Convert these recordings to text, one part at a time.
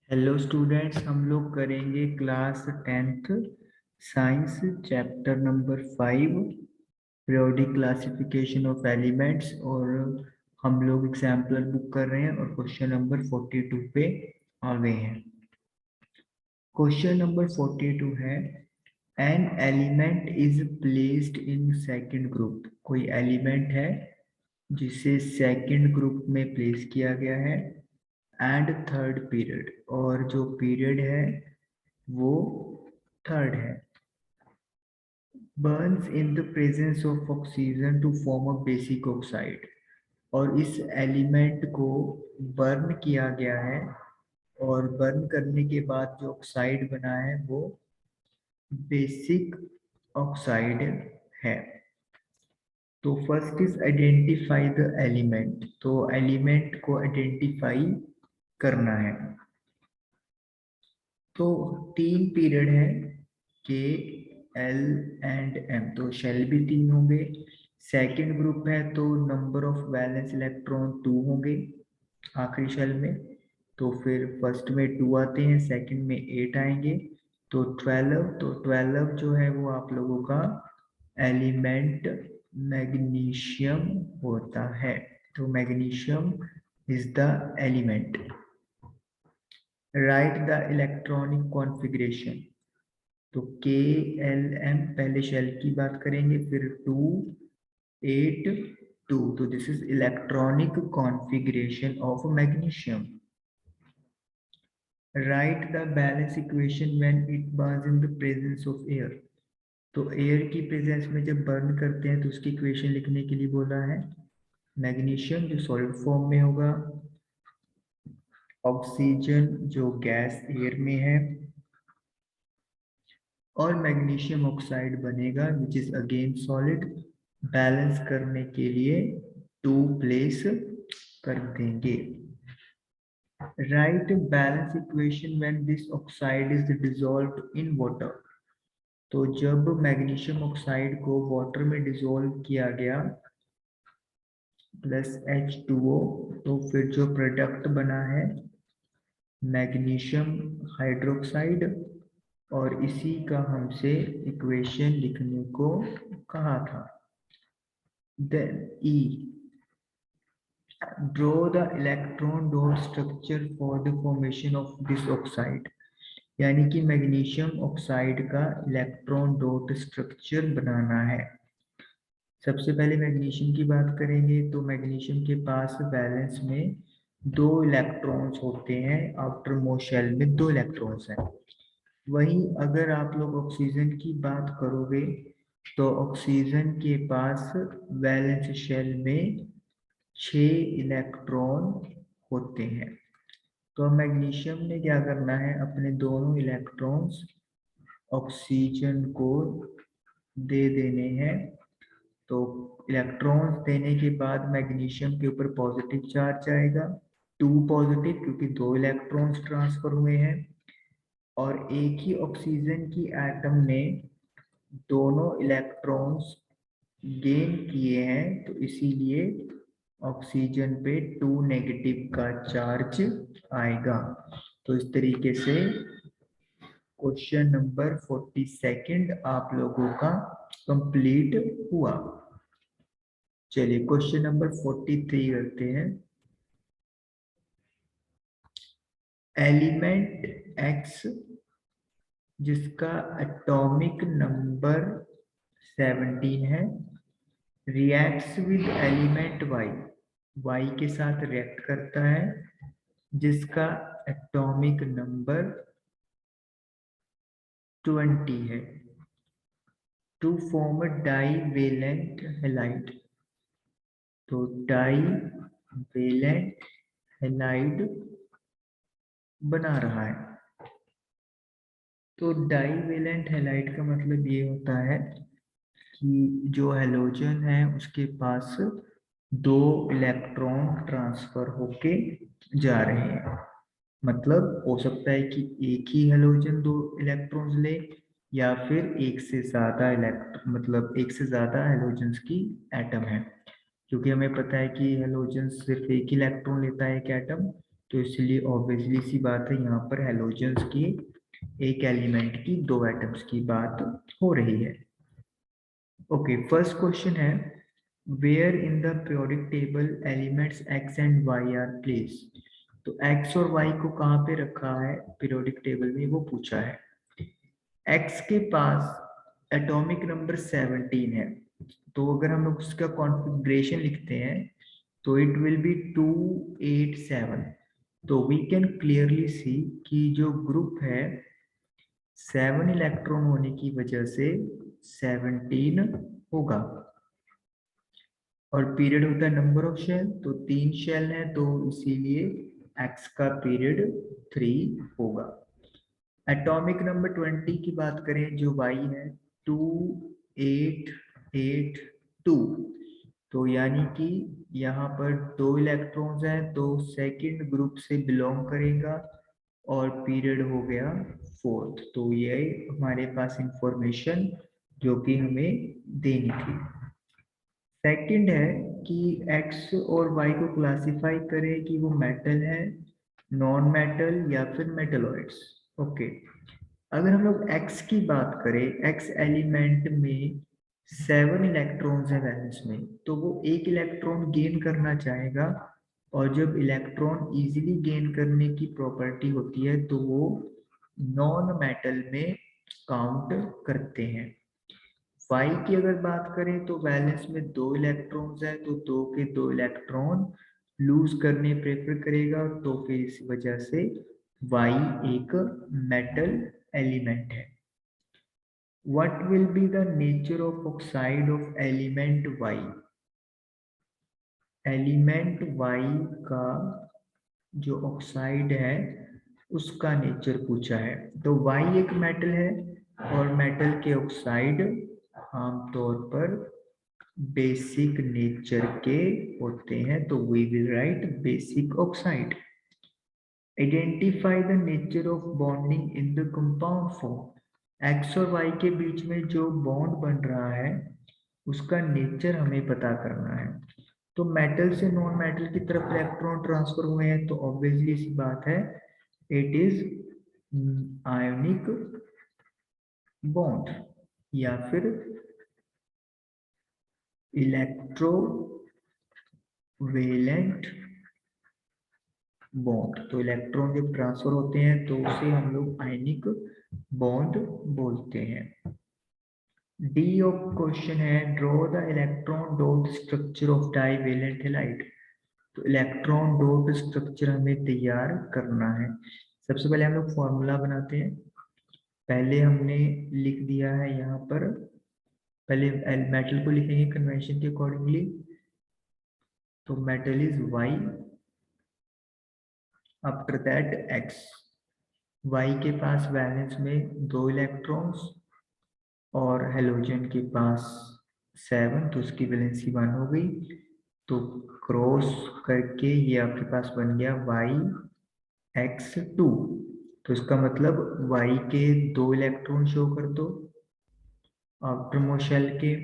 Hello students, हम लोग करेंगे class 10th science chapter number 5 periodic classification of elements. और हम लोग एग्जाम्पलर बुक कर रहे हैं और क्वेश्चन नंबर 42 पे आ गए हैं। क्वेश्चन नंबर 42 है an element is placed in second group. कोई एलिमेंट है जिसे सेकंड ग्रुप में प्लेस किया गया है एंड थर्ड पीरियड, और जो पीरियड है वो थर्ड है। Burns in the presence of oxygen to form a basic oxide. और इस एलिमेंट को बर्न किया गया है और बर्न करने के बाद जो ऑक्साइड बना है वो बेसिक ऑक्साइड है। तो first is identify the element. तो एलिमेंट को आइडेंटिफाई करना है। तो तीन पीरियड है के एल एंड एम, तो शेल भी तीन होंगे। सेकंड ग्रुप है तो नंबर ऑफ वैलेंस इलेक्ट्रॉन 2 होंगे आखिरी शेल में। तो फिर फर्स्ट में 2 आते हैं, सेकंड में 8 आएंगे, तो 12। तो 12 जो है वो आप लोगों का एलिमेंट मैग्नीशियम होता है। तो magnesium is the element. Right the electronic configuration. तो के एल एम पहले शेल की बात करेंगे, फिर 2 8 2। तो this is electronic configuration of magnesium. Right the balance equation when it Burns in the presence of air. तो एयर की प्रेजेंस में जब बर्न करते हैं तो उसकी इक्वेशन लिखने के लिए बोला है। मैग्नीशियम जो सॉलिड फॉर्म में होगा, ऑक्सीजन जो गैस एयर में है, और मैग्नीशियम ऑक्साइड बनेगा which is again solid. Balance करने के लिए 2 प्लेस कर देंगे। Right balance equation when this oxide is dissolved in water. तो जब मैग्नीशियम ऑक्साइड को वाटर में डिसॉल्व किया गया प्लस H2O, तो फिर जो प्रोडक्ट बना है मैग्नीशियम हाइड्रोक्साइड, और इसी का हमसे इक्वेशन लिखने को कहा था। Then E, draw the electron dot structure for the formation of this oxide. यानी कि मैग्नीशियम ऑक्साइड का इलेक्ट्रॉन डॉट स्ट्रक्चर बनाना है। सबसे पहले मैग्नीशियम की बात करेंगे तो मैग्नीशियम के पास वैलेंस में 2 इलेक्ट्रॉन्स होते हैं, आउटर मोस्ट शेल में 2 इलेक्ट्रॉन्स हैं। वहीं अगर आप लोग ऑक्सीजन की बात करोगे तो ऑक्सीजन के पास वैलेंस शेल में 6 इलेक्ट्रॉन होते हैं। तो मैग्नीशियम ने क्या करना है, अपने दोनों इलेक्ट्रॉन्स ऑक्सीजन को दे देने हैं। तो इलेक्ट्रॉन्स देने के बाद मैग्नीशियम के ऊपर पॉजिटिव चार्ज आएगा, 2 पॉजिटिव, क्योंकि 2 इलेक्ट्रॉन्स ट्रांसफर हुए हैं। और एक ही ऑक्सीजन की एटम ने दोनों इलेक्ट्रॉन्स गेन किए हैं, तो इसीलिए ऑक्सीजन पे 2 नेगेटिव का चार्ज आएगा। तो इस तरीके से क्वेश्चन नंबर 42 आप लोगों का कंप्लीट हुआ। चलिए क्वेश्चन नंबर 43 करते हैं। एलिमेंट एक्स जिसका एटॉमिक नंबर 17 है reacts with element Y. Y के साथ रिएक्ट करता है जिसका एटॉमिक नंबर 20 है, to form a divalent halide. तो डाईवेलेंट हैलाइड बना रहा है। तो डाईवेलेंट हैलाइड का मतलब ये होता है कि जो हैलोजन है उसके पास 2 इलेक्ट्रॉन ट्रांसफर होके जा रहे हैं। मतलब हो सकता है कि एक ही हैलोजन 2 इलेक्ट्रॉन्स ले, या फिर एक से ज्यादा मतलब एक से ज्यादा हैलोजन्स की एटम है। क्योंकि हमें पता है कि हैलोजन सिर्फ एक ही इलेक्ट्रॉन लेता है एक एटम, तो इसलिए ऑब्वियसली सी बात है यहाँ पर हैलोजेंस की एक एलिमेंट की 2 एटम्स की बात हो रही है। ओके, फर्स्ट क्वेश्चन है where in the periodic table elements x and y are placed. तो x और y को कहाँ पे रखा है पीरियोडिक टेबल में, वो पूछा है। x के पास एटॉमिक नंबर 17 है, तो अगर हम लोग उसका कॉन्फ़िगरेशन लिखते हैं तो इट विल बी 287। तो वी कैन क्लियरली सी कि जो ग्रुप है 7 इलेक्ट्रॉन होने की वजह से 17 होगा, और पीरियड होता है नंबर ऑफ शेल, तो 3 शेल है तो इसीलिए x का पीरियड 3 होगा। एटॉमिक नंबर 20 की बात करें जो y है 2882, तो यानी कि यहाँ पर 2 इलेक्ट्रॉन्स हैं तो सेकंड ग्रुप से बिलोंग करेगा और पीरियड हो गया 4th। तो ये हमारे पास इंफॉर्मेशन जो कि हमें देनी थी। सेकंड है कि x और y को क्लासिफाई करें कि वो मेटल है, नॉन मेटल या फिर मेटलॉइड्स। ओके, अगर हम लोग x की बात करें, x एलिमेंट में 7 इलेक्ट्रॉन्स है वैलेंस में, तो वो एक इलेक्ट्रॉन गेन करना चाहेगा, और जब इलेक्ट्रॉन इजीली गेन करने की प्रॉपर्टी होती है तो वो नॉन मेटल में काउंट करते हैं। y की अगर बात करें तो वैलेंस में 2 इलेक्ट्रॉन्स है तो 2 के 2 इलेक्ट्रॉन लूज करने प्रेफर करेगा, तो फिर इस वजह से y एक मेटल एलिमेंट है। What will be the nature of oxide of element y? Element y का जो ऑक्साइड है उसका नेचर पूछा है। तो y एक मेटल है और मेटल के ऑक्साइड आमतौर पर बेसिक नेचर के होते हैं, तो we will write basic oxide. Identify the nature of bonding in the compound form. x और y के बीच में जो बॉन्ड बन रहा है उसका नेचर हमें पता करना है। तो मेटल से नॉन मेटल की तरफ इलेक्ट्रॉन ट्रांसफर हुए हैं तो ऑब्वियसली सी बात है इट इज आयोनिक बॉन्ड या फिर इलेक्ट्रोवेलेंट बॉन्ड। तो इलेक्ट्रॉन जब ट्रांसफर होते हैं तो उसे हम लोग आयनिक बॉन्ड बोलते हैं। डी ऑफ क्वेश्चन है draw the electron dot structure of divalent halide. तो इलेक्ट्रॉन डॉट स्ट्रक्चर हमें तैयार करना है। सबसे पहले हम लोग फॉर्मूला बनाते हैं। पहले हमने लिख दिया है यहाँ पर, पहले मेटल को लिखेंगे कन्वेंशन के अकॉर्डिंगली। तो metal is Y, after that X. Y के पास वैलेंस में 2 इलेक्ट्रॉन्स और हेलोजन के पास 7, तो उसकी वैलेंसी 1 हो गई। तो क्रॉस करके ये आपके पास बन गया y(x2). तो इसका मतलब y के 2 इलेक्ट्रॉन शो कर दो आउटरमोस्ट शेल के,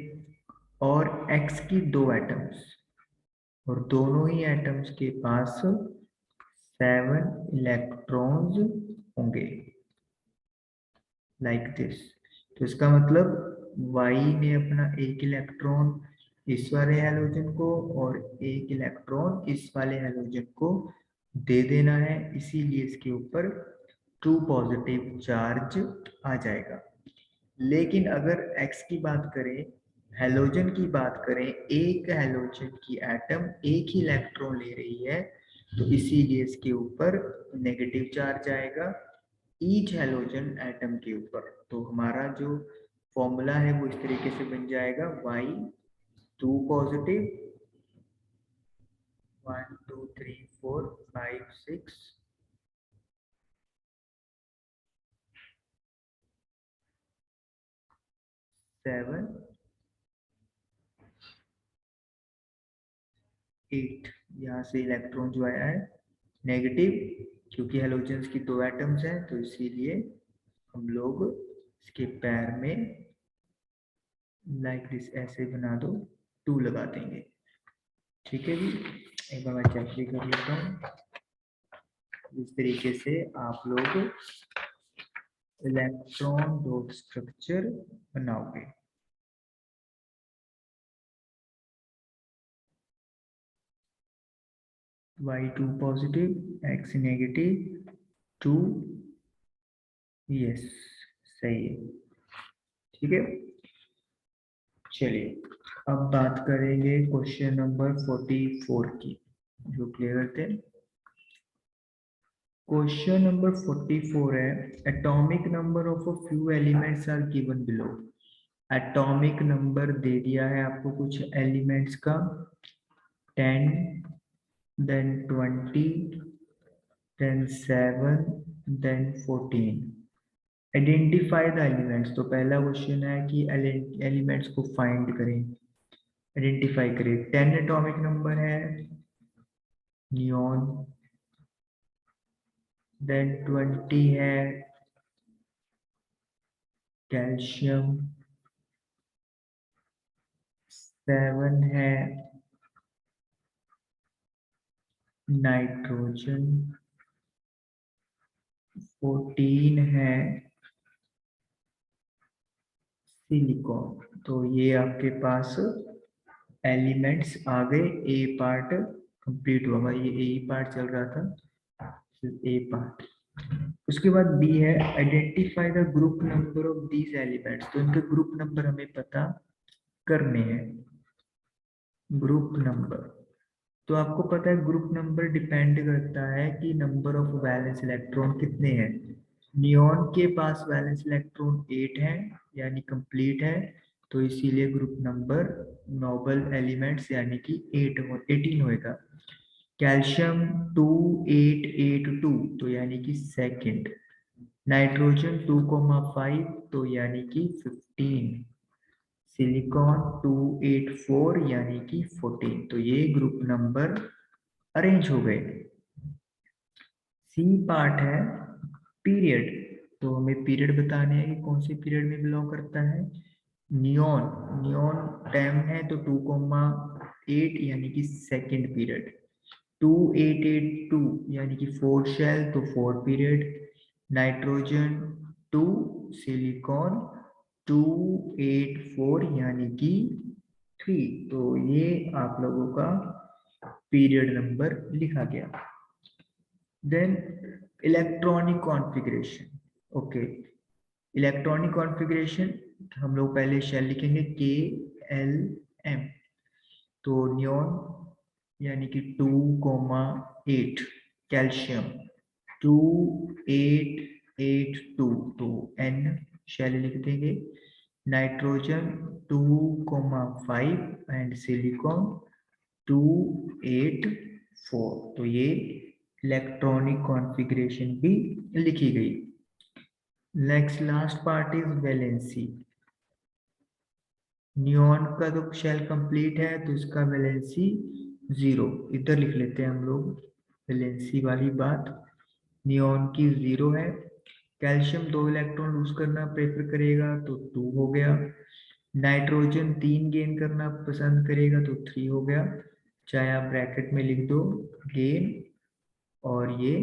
और x की 2 एटम्स, और दोनों ही एटम्स के पास 7 इलेक्ट्रॉन्स होंगे लाइक दिस। तो इसका मतलब y ने अपना एक इलेक्ट्रॉन इस वाले हैलोजन को और एक इलेक्ट्रॉन इस वाले हैलोजन को दे देना है, इसीलिए इसके ऊपर 2 पॉजिटिव चार्ज आ जाएगा। लेकिन अगर x की बात करें, हैलोजन की बात करें, एक हैलोजन की एटम एक ही इलेक्ट्रॉन ले रही है, तो इसीलिए इसके ऊपर नेगेटिव चार्ज आएगा ईच हैलोजन एटम के ऊपर। तो हमारा जो फॉर्मूला है वो इस तरीके से बन जाएगा y2 पॉजिटिव 1 2 3 4 5 6 7 8। यहाँ से इलेक्ट्रॉन जो आया है नेगेटिव, क्योंकि हैलोजेंस की 2 एटम्स हैं तो इसीलिए हम लोग इसके पैर में लाइक दिस ऐसे बना दो 2 लगा देंगे। ठीक है जी, एक बार मैं चेक भी कर लेता हूँ। इस तरीके से आप लोग इलेक्ट्रॉन डॉट स्ट्रक्चर बनाओगे। Y2 positive, X negative, 2 yes सही है। ठीक है, चलिए अब बात करेंगे क्वेश्चन नंबर 44 की, जो क्लियर करते हैं। क्वेश्चन नंबर 44 है, atomic number of a few elements are given below. Atomic number दे दिया है आपको कुछ एलिमेंट्स का, 10, then 20, then 7, then 14। Identify the elements. तो पहला क्वेश्चन है कि एलिमेंट्स को फाइंड करें, आइडेंटिफाई करें। 10 एटॉमिक नंबर है नियॉन, देन 20 है कैल्शियम, 7 है नाइट्रोजन, 14 है सिलिकॉन। तो ये आपके पास एलिमेंट्स आ गए। ए पार्ट कंप्लीट हुआ, ये ए पार्ट चल रहा था, ए पार्ट। उसके बाद बी है, identify the group number of these elements. तो इनके ग्रुप नंबर हमें पता करने हैं। ग्रुप नंबर, तो आपको पता है ग्रुप नंबर डिपेंड करता है कि नंबर ऑफ वैलेंस इलेक्ट्रॉन कितने हैं। नियॉन के पास वैलेंस इलेक्ट्रॉन 8 है, यानी कंप्लीट है, तो इसीलिए ग्रुप नंबर नोबल एलिमेंट्स यानी कि 18 होएगा। कैल्शियम 2882, तो यानी कि सेकंड। नाइट्रोजन 2,5, तो यानी कि 15। सिलिकॉन 284 यानी कि 14। तो ये ग्रुप नंबर अरेंज हो गए। सी पार्ट है पीरियड। तो हमें पीरियड बताने हैं कि कौन से पीरियड में बिलोंग करता है। नियॉन, नियॉन 10 है तो 2,8 यानी कि सेकंड पीरियड। 2882 यानी कि 4 शेल, तो 4 पीरियड। नाइट्रोजन 2, सिलिकॉन 284 यानी कि 3। तो ये आप लोगों का पीरियड नंबर लिखा गया। Then electronic configuration. Okay, electronic configuration हम लोग पहले शेल लिखेंगे KLM। तो नियॉन यानी कि 2,8, कैल्शियम 2882, तो N शेल लिख देंगे। Nitrogen 2,5 and silicon 284। तो ये इलेक्ट्रॉनिक कॉन्फ़िगरेशन भी लिखी गई। Next last part is valency. Neon का तो शेल कंप्लीट है, तो इसका वैलेंसी 0 इधर लिख लेते हैं हम लोग। वैलेंसी वाली बात नियॉन की 0 है। कैल्शियम 2 इलेक्ट्रॉन लूज करना प्रेफर करेगा, तो 2 हो गया। नाइट्रोजन 3 गेन करना पसंद करेगा, तो 3 हो गया। चाहे आप ब्रैकेट में लिख दो गेन और ये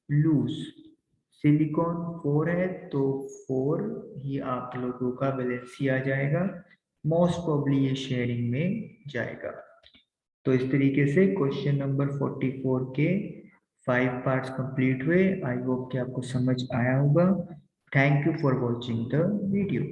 लूज। सिलिकॉन 4 है, तो 4 ही आप लोगों का वैलेंसी आ जाएगा। मोस्ट प्रोबेबली ये शेयरिंग में जाएगा। तो इस तरीके से क्वेश्चन नंबर 44 के 5 पार्ट्स कंप्लीट हुए। आई होप कि आपको समझ आया होगा। Thank you for watching the video.